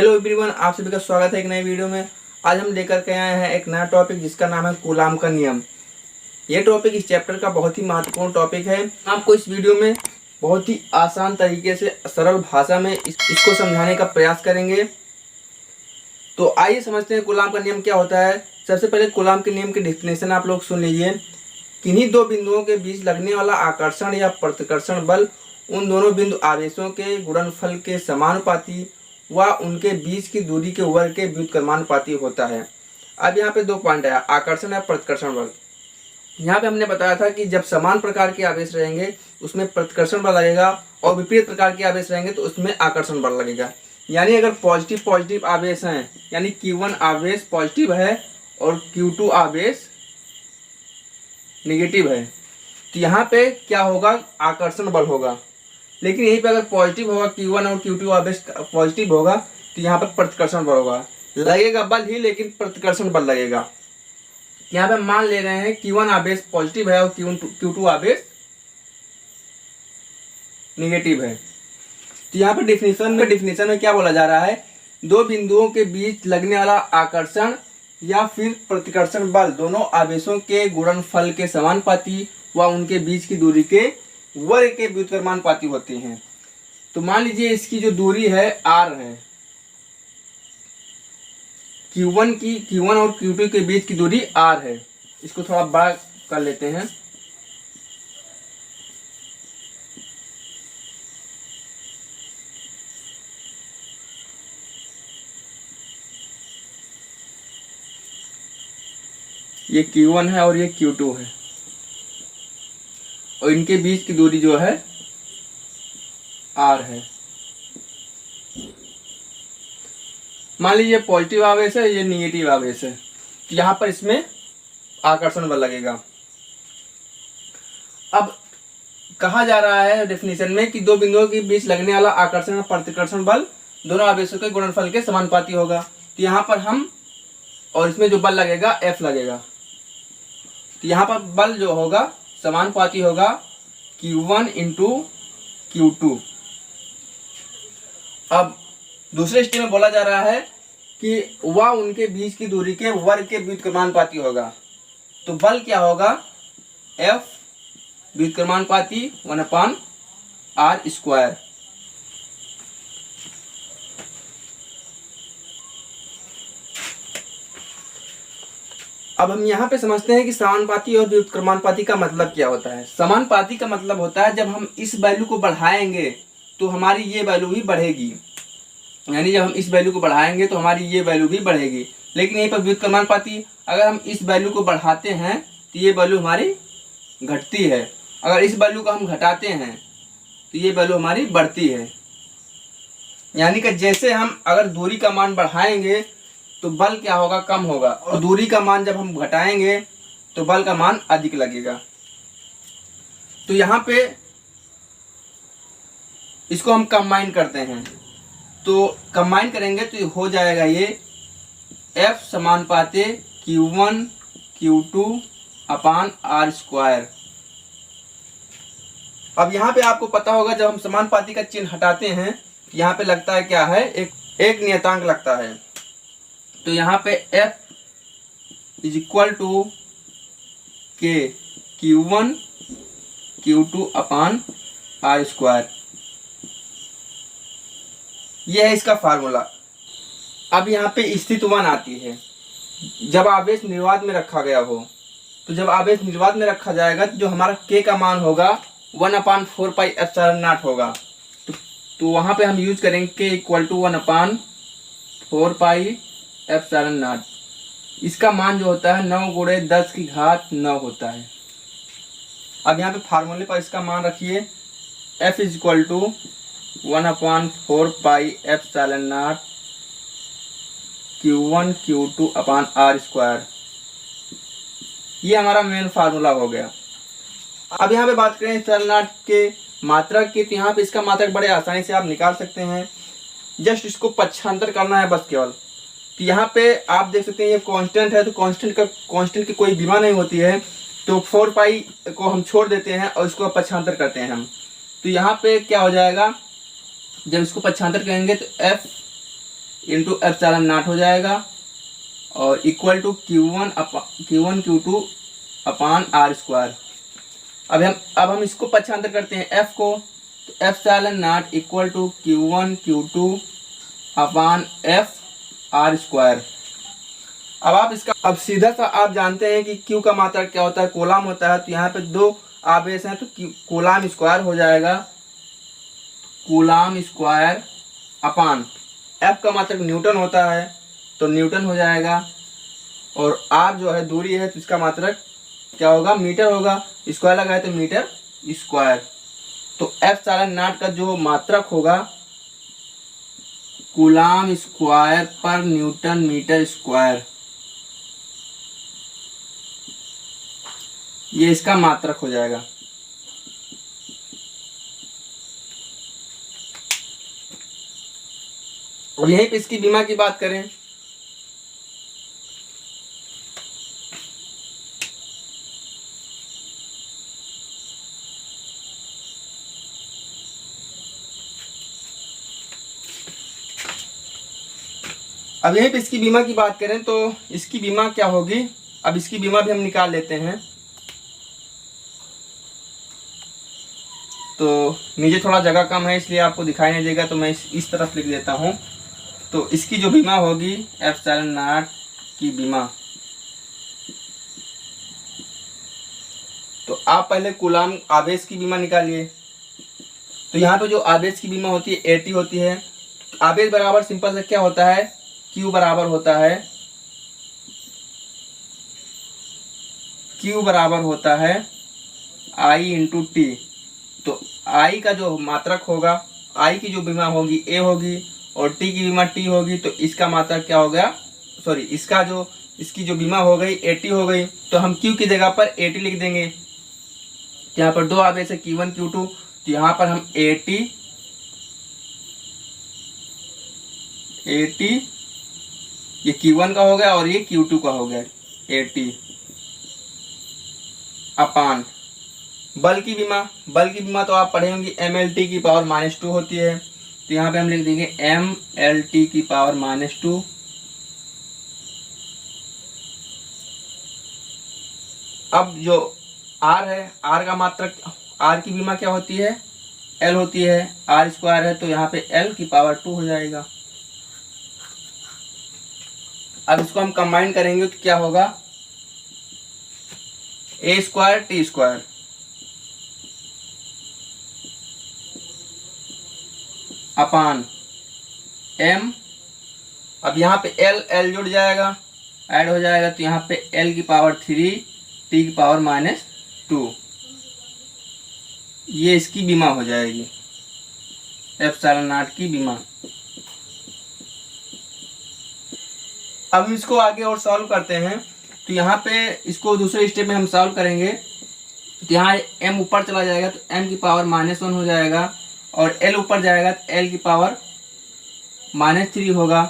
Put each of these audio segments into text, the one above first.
Hello everyone, आप सभी का स्वागत है एक नई वीडियो में। आज हम लेकर के आए हैं एक नया टॉपिक जिसका नाम है कूलाम का नियम। ये टॉपिक इस चैप्टर का बहुत ही महत्वपूर्ण टॉपिक है। आपको इस वीडियो में बहुत ही आसान तरीके से सरल भाषा में इसको समझाने का प्रयास करेंगे। तो आइए समझते हैं कूलाम का नियम क्या होता है। सबसे पहले कूलाम के नियम की डेफिनेशन आप लोग सुन लीजिए। किन्हीं दो बिंदुओं के बीच लगने वाला आकर्षण या प्रतिकर्षण बल उन दोनों बिंदु आवेशों के गुणनफल के समानुपाती व उनके बीच की दूरी के वर्ग के व्युत्क्रमानुपाती होता है। अब यहाँ पे दो पॉइंट है, आकर्षण या प्रतिकर्षण बल। यहाँ पे हमने बताया था कि जब समान प्रकार के आवेश रहेंगे उसमें प्रतिकर्षण बल लगेगा और विपरीत प्रकार के आवेश रहेंगे तो उसमें आकर्षण बल लगेगा। यानी अगर पॉजिटिव पॉजिटिव आवेश हैं, यानी Q1 आवेश पॉजिटिव है और Q2 आवेश नेगेटिव है, तो यहाँ पे क्या होगा, आकर्षण बल होगा। लेकिन यहीं पे अगर पॉजिटिव होगा, Q1 और Q2 आवेश पॉजिटिव होगा, तो यहाँ पर प्रतिकर्षण बल होगा। लगेगा बल ही लेकिन प्रतिकर्षण बल लगेगा। यहाँ पे मान ले रहे हैं Q1 आवेश पॉजिटिव है और Q2 आवेश नेगेटिव है। तो यहाँ पर डिफिनेशन में क्या बोला जा रहा है, दो बिंदुओं के बीच लगने वाला आकर्षण या फिर प्रतिकर्षण बल दोनों आवेशों के गुणनफल के समानुपाती व उनके बीच की दूरी के वर्ग के व्युत्क्रमानुपाती होते हैं। तो मान लीजिए इसकी जो दूरी है r है, Q1 और Q2 के बीच की दूरी r है। इसको थोड़ा बड़ा कर लेते हैं। ये Q1 है और ये Q2 है और इनके बीच की दूरी जो है r है। मान लीजिए पॉजिटिव आवेश है, ये निगेटिव आवेश है, तो यहाँ पर इसमें आकर्षण बल लगेगा। अब कहा जा रहा है डेफिनेशन में कि दो बिंदुओं के बीच लगने वाला आकर्षण और प्रतिकर्षण बल दोनों आवेशों के गुणनफल के समानुपाती होगा। तो यहाँ पर हम और इसमें जो बल लगेगा F लगेगा। तो यहाँ पर बल जो होगा समानुपाती होगा Q1 इंटू Q2। अब दूसरे स्टेप में बोला जा रहा है कि वह उनके बीच की दूरी के वर्ग के व्युत्क्रमानुपाती होगा। तो बल क्या होगा, F व्युत्क्रमानुपाती 1/r²। अब हम यहाँ पे समझते हैं कि समानुपाती और व्युत्क्रमानुपाती का मतलब क्या होता है। समानुपाती का मतलब होता है जब हम इस वैल्यू को बढ़ाएंगे तो हमारी ये वैल्यू भी बढ़ेगी, यानी जब हम इस वैल्यू को बढ़ाएंगे तो हमारी ये वैल्यू भी बढ़ेगी। लेकिन यहीं पर व्युत्क्रमानुपाती, अगर हम इस वैल्यू को बढ़ाते हैं तो ये वैल्यू हमारी घटती है, अगर इस वैल्यू को हम घटाते हैं तो ये वैल्यू हमारी बढ़ती है। यानी कि जैसे हम अगर दूरी का मान बढ़ाएंगे तो बल क्या होगा, कम होगा, और दूरी का मान जब हम घटाएंगे तो बल का मान अधिक लगेगा। तो यहाँ पे इसको हम कंबाइन करते हैं, तो कंबाइन करेंगे तो हो जाएगा ये F समानुपाती Q1 Q2/r²। अब यहाँ पे आपको पता होगा जब हम समानुपाती का चिन्ह हटाते हैं यहाँ पे लगता है क्या है, एक नियतांक लगता है। तो यहाँ पे F = K Q1 Q2/r²। यह है इसका फार्मूला। अब यहाँ पे स्थिति 1 आती है, जब आवेश निर्वात में रखा गया हो। तो जब आवेश निर्वात में रखा जाएगा तो जो हमारा K का मान होगा 1/4πε0 होगा। तो वहाँ पे हम यूज करेंगे K = 1/4πε0। इसका मान जो होता है 9 × 10⁻9 होता है। अब यहाँ पे फार्मूले पर इसका मान रखिए, F = 1/4πε0 Q1 Q2/r²। ये हमारा मेन फार्मूला हो गया। अब यहाँ पे बात करें σ0 के मात्रक की, तो यहाँ पे इसका मात्रक बड़े आसानी से आप निकाल सकते हैं। जस्ट इसको पक्षांतर करना है बस केवल। तो यहाँ पे आप देख सकते हैं ये कांस्टेंट है, तो कांस्टेंट की कोई बीमा नहीं होती है। तो 4π को हम छोड़ देते हैं और इसको पक्षांतर करते हैं हम। तो यहाँ पे क्या हो जाएगा, जब इसको पक्षांतर करेंगे तो F इंटू एप्सिलॉन नॉट हो जाएगा और equal to Q1 Q2 upon R square. अब हम इसको पक्षांतर करते हैं एफ को, तो epsilon not equal to Q1 Q2 upon F R square. अब सीधा सा आप जानते हैं कि Q का मात्रक क्या होता है, कूलाम होता है। तो यहाँ पे दो आवेश हैं तो कूलाम स्क्वायर हो जाएगा, कूलाम स्क्वायर अपान F का मात्रक न्यूटन होता है तो न्यूटन हो जाएगा, और R जो है दूरी है तो इसका मात्रक क्या होगा, मीटर होगा, स्क्वायर लगाए तो मीटर स्क्वायर। तो एप्सिलॉन नॉट का जो मात्रक होगा कूलाम स्क्वायर पर न्यूटन मीटर स्क्वायर, ये इसका मात्रक हो जाएगा। और यहीं पे इसकी विमा की बात करें अब यहीं पे इसकी बीमा की बात करें तो इसकी बीमा क्या होगी, अब इसकी बीमा भी हम निकाल लेते हैं। तो नीचे थोड़ा जगह कम है इसलिए आपको दिखाई नहीं देगा, तो मैं इस तरफ लिख देता हूँ। तो इसकी जो बीमा होगी एप्सिलॉन नॉट की बीमा, तो आप पहले कूलाम आवेश की बीमा निकालिए। तो यहाँ पे जो आवेश की बीमा होती है AT होती है। आवेश बराबर सिंपल से क्या होता है, Q बराबर होता है I इंटू टी। तो I का जो मात्रक होगा, I की जो बीमा होगी A होगी और T की बीमा T होगी, तो इसका मात्रक क्या हो गया, सॉरी इसकी जो बीमा हो गई AT हो गई। तो हम Q की जगह पर AT लिख देंगे। यहाँ पर दो आवेश है Q1 Q2, तो यहाँ पर हम AT ये Q1 का हो गया और ये Q2 का हो गया, AT अपान बल की बीमा तो आप पढ़े होंगे MLT की पावर -2 होती है। तो यहाँ पे हम लिख देंगे MLT की पावर -2 अब जो R है, R का मात्रक, R की बीमा क्या होती है, L होती है, R स्क्वायर है तो यहाँ पे L की पावर 2 हो जाएगा। अब इसको हम कंबाइन करेंगे तो क्या होगा, A square T square upon M। अब यहाँ पे L जुड़ जाएगा, ऐड हो जाएगा, तो यहाँ पे L की पावर 3 T की पावर -2, ये इसकी बीमा हो जाएगी, एप्सिलॉन नॉट की बीमा। अब इसको आगे और सॉल्व करते हैं। तो यहाँ पे इसको दूसरे स्टेप में हम सॉल्व करेंगे। तो यहाँ M ऊपर चला जाएगा तो M की पावर -1 हो जाएगा, और L ऊपर जाएगा तो L की पावर -3 होगा,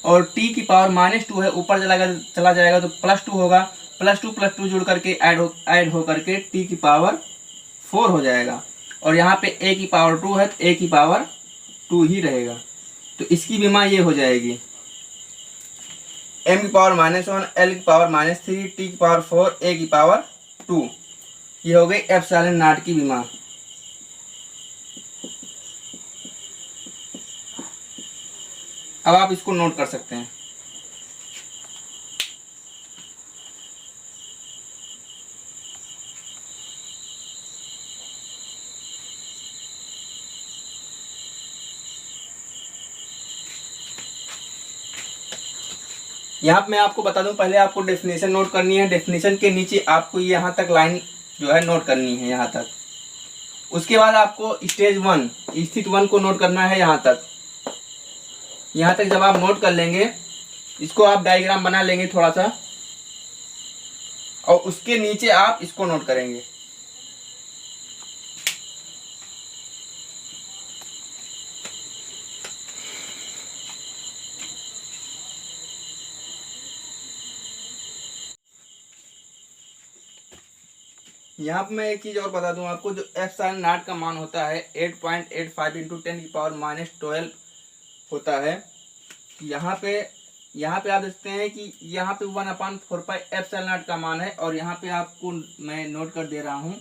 और T की पावर -2 है, ऊपर चला जाएगा तो +2 होगा, +2 जुड़ करके ऐड हो करके T की पावर 4 हो जाएगा, और यहाँ पे A की पावर 2 है तो A की पावर 2 ही रहेगा। तो इसकी बीमा ये हो जाएगी M की पावर -1, L की पावर -3, T की पावर 4, A की पावर 2, ये हो गई एप्सिलॉन नॉट की बीमा। अब आप इसको नोट कर सकते हैं। यहाँ पे मैं आपको बता दूं, पहले आपको डेफिनेशन नोट करनी है। डेफिनेशन के नीचे आपको यहाँ तक लाइन जो है नोट करनी है, यहाँ तक। उसके बाद आपको स्टेज 1 स्थिति 1 को नोट करना है यहाँ तक। यहाँ तक जब आप नोट कर लेंगे, इसको आप डायग्राम बना लेंगे थोड़ा सा, और उसके नीचे आप इसको नोट करेंगे। यहाँ पे मैं एक चीज़ और बता दूं आपको, जो एप्सिलॉन नॉट का मान होता है 8.85 × 10⁻12 होता है। यहाँ पे आप देखते हैं कि यहाँ पे 1/4πε0 का मान है, और यहाँ पे आपको मैं नोट कर दे रहा हूँ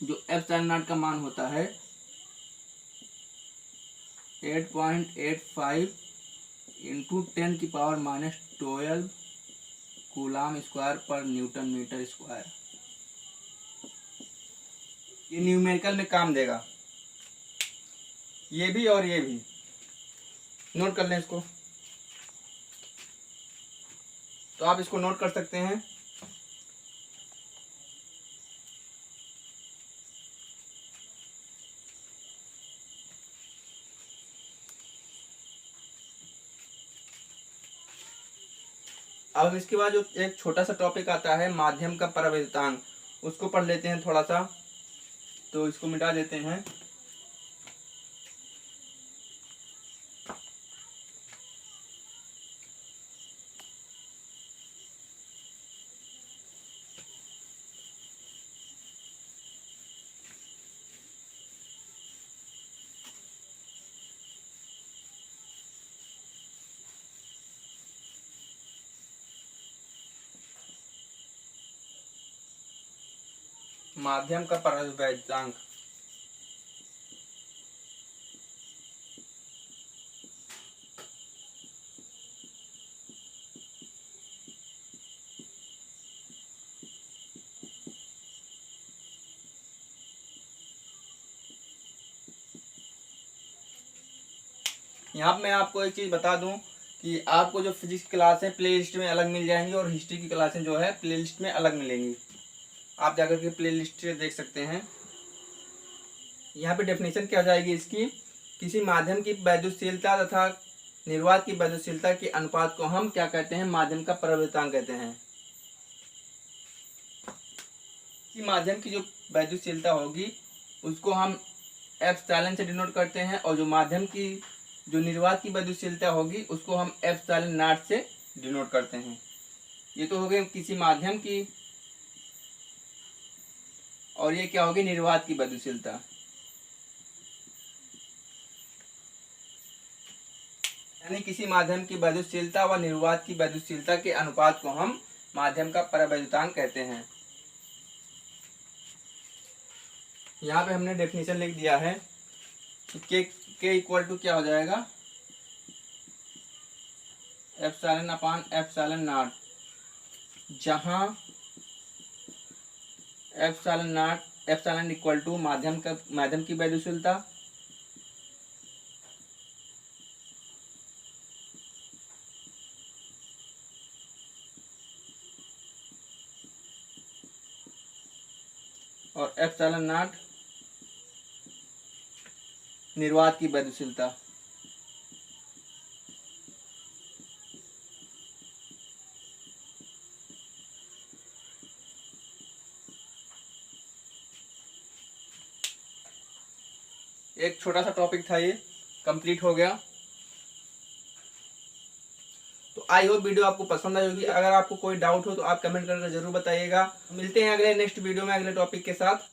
जो ε0 का मान होता है 8.85 इंटू 10⁻12 कूलाम स्क्वायर पर न्यूटन मीटर स्क्वायर। ये न्यूमेरिकल में काम देगा, ये भी और ये भी। नोट कर लें इसको, तो आप इसको नोट कर सकते हैं। अब इसके बाद जो एक छोटा सा टॉपिक आता है माध्यम का परावैद्युतांक, उसको पढ़ लेते हैं थोड़ा सा। तो इसको मिटा देते हैं। माध्यम का परावैद्युतांक। यहाँ पे मैं आपको एक चीज़ बता दूं कि आपको जो फिजिक्स की क्लास है प्ले लिस्ट में अलग मिल जाएंगी, और हिस्ट्री की क्लासें जो है प्ले लिस्ट में अलग मिलेंगी। आप जाकर के प्ले लिस्ट देख सकते हैं। यहाँ पे डेफिनेशन क्या हो जाएगी इसकी, किसी माध्यम की वैद्युतशीलता तथा निर्वात की वैद्युतशीलता के अनुपात को हम क्या कहते हैं, माध्यम का परावैद्युतांक कहते हैं। किसी माध्यम की जो वैद्युतशीलता होगी उसको हम एप्सिलॉन से डिनोट करते हैं, और जो माध्यम की जो निर्वात की वैद्युतशीलता होगी उसको हम एप्सिलॉन नॉट से डिनोट करते हैं। ये तो हो गए किसी माध्यम की, और ये क्या होगी, निर्वात की वैद्युतशीलता। यानी किसी माध्यम की वैद्युतशीलता व निर्वात की वैद्युतशीलता के अनुपात को हम माध्यम का परावैद्युतांक कहते हैं। यहाँ पे हमने डेफिनेशन लिख दिया है। के इक्वल टू क्या हो जाएगा, एप्सिलॉन अपान एप्सिलॉन नॉट, जहाँ एप्सिलॉन इक्वल टू माध्यम की वैद्युतशीलता, और एप्सिलॉन नॉट निर्वात की वैद्युतशीलता। एक छोटा सा टॉपिक था, ये कंप्लीट हो गया। तो आई होप वीडियो आपको पसंद आई होगी। अगर आपको कोई डाउट हो तो आप कमेंट करके जरूर बताइएगा। मिलते हैं अगले नेक्स्ट वीडियो में अगले टॉपिक के साथ।